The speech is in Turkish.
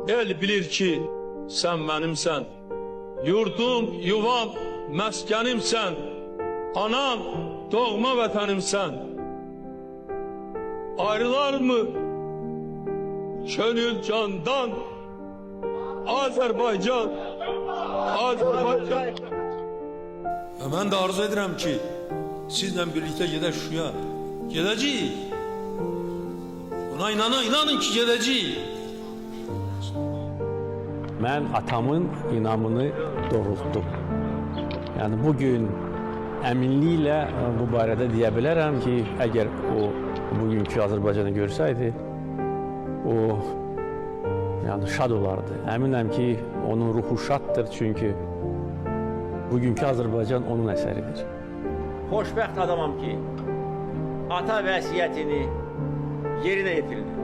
El bilir ki sen benimsen. Yurdum, yuvam, meskenimsen. Anam, doğma vatanımsen. Ayrılar mı gönül candan? Azerbaycan, Azerbaycan. Ben de arzu ederim ki sizle birlikte gider şuya. Gideceğiz. Buna inanın ki gideceğiz. Ben atamın inamını doğrulttum. Yani bugün eminlikle bu barədə deyə bilərəm ki, əgər o bugünkü Azərbaycanı görsəydi, o yani şad olardı. Əminəm ki, onun ruhu şaddır çünkü bugünkü Azərbaycan onun əsəridir. Xoşbəxt adamam ki, ata vəsiyyətini yerinə yetirdi.